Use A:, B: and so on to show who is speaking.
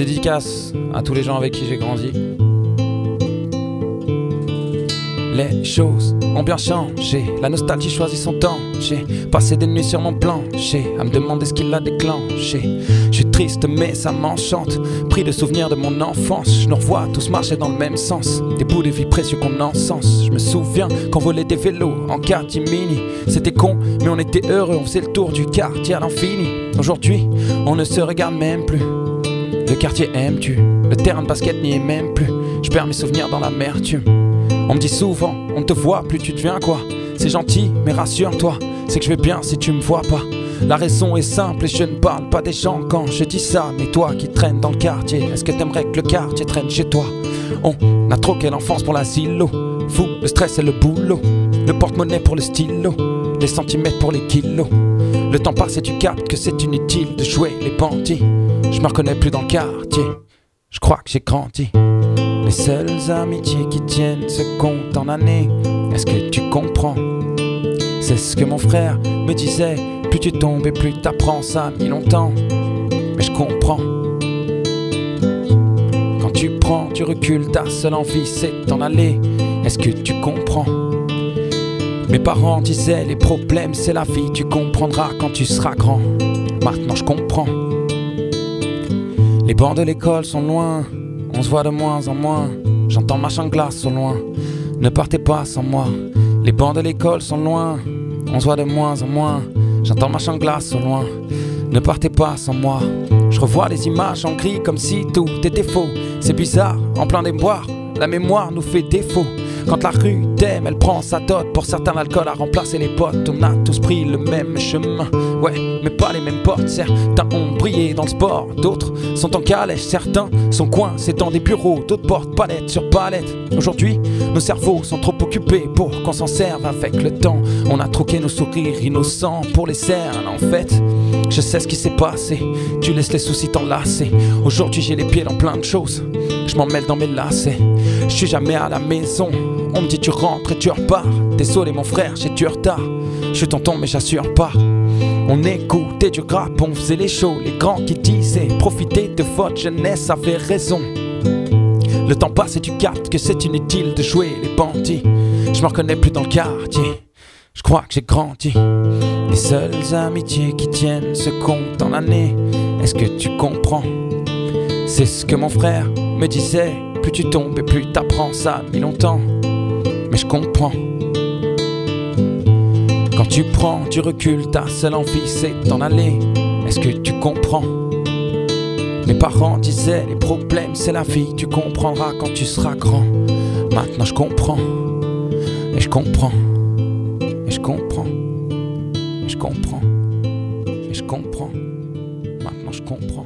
A: dédicace à tous les gens avec qui j'ai grandi. Les choses ont bien changé, la nostalgie choisit son temps. J'ai passé des nuits sur mon plancher à me demander ce qui l'a déclenché. Je suis triste mais ça m'enchante, pris de souvenirs de mon enfance. Je nous revois tous marcher dans le même sens, des bouts de vie précieux qu'on encense. Je me souviens qu'on volait des vélos en catimini. C'était con mais on était heureux, on faisait le tour du quartier à l'infini. Aujourd'hui on ne se regarde même plus. Le quartier aimes-tu? Le terrain de basket n'y est même plus. Je perds mes souvenirs dans l'amertume. On me dit souvent, on ne te voit plus, tu deviens quoi? C'est gentil, mais rassure-toi, c'est que je vais bien si tu me vois pas. La raison est simple et je ne parle pas des gens quand je dis ça. Mais toi qui traînes dans le quartier, est-ce que t'aimerais que le quartier traîne chez toi? On a troqué l'enfance pour l'asilo. Fou, le stress et le boulot, le porte-monnaie pour le stylo, les centimètres pour les kilos. Le temps passe et tu captes que c'est inutile de jouer les bandits. Je me reconnais plus dans le quartier, je crois que j'ai grandi. Les seules amitiés qui tiennent se comptent en années. Est-ce que tu comprends? C'est ce que mon frère me disait. Plus tu tombes et plus t'apprends, ça a mis longtemps. Mais je comprends. Quand tu prends du recul, ta seule envie c'est d'en aller. Est-ce que tu comprends? Mes parents disaient les problèmes c'est la vie. Tu comprendras quand tu seras grand. Maintenant je comprends. Les bancs de l'école sont loin, on se voit de moins en moins. J'entends machin de glace au loin, ne partez pas sans moi. Les bancs de l'école sont loin, on se voit de moins en moins. J'entends machin de glace au loin, ne partez pas sans moi. Je revois les images en gris comme si tout était faux. C'est bizarre, en plein déboire, la mémoire nous fait défaut. Quand la rue t'aime, elle prend sa dot. Pour certains l'alcool a remplacé les potes. On a tous pris le même chemin, ouais, mais pas les mêmes portes. Certains ont brillé dans le sport, d'autres sont en calèche. Certains sont coincés dans des bureaux, d'autres portent palette sur palette. Aujourd'hui, nos cerveaux sont trop occupés pour qu'on s'en serve avec le temps. On a troqué nos sourires innocents pour les cernes. En fait, je sais ce qui s'est passé, tu laisses les soucis t'enlacer. Aujourd'hui j'ai les pieds dans plein de choses, je m'en mêle dans mes lacets. Je suis jamais à la maison, on me dit tu rentres et tu repars. Désolé mon frère, j'ai du retard, je suis tonton mais j'assure pas. On écoutait du rap, on faisait les shows. Les grands qui disaient profitez de votre jeunesse avaient raison. Le temps passe et tu captes que c'est inutile de jouer les bandits. Je me reconnais plus dans le quartier, je crois que j'ai grandi. Les seules amitiés qui tiennent se comptent en années. Est-ce que tu comprends? C'est ce que mon frère me disait. Plus tu tombes et plus t'apprends, ça a mis longtemps. Mais je comprends. Quand tu prends du recul, ta seule envie c'est d'en aller. Est-ce que tu comprends? Mes parents disaient les problèmes c'est la vie. Tu comprendras quand tu seras grand. Maintenant je comprends. Et je comprends. Et je comprends. Et je comprends. Et je comprends. Maintenant je comprends.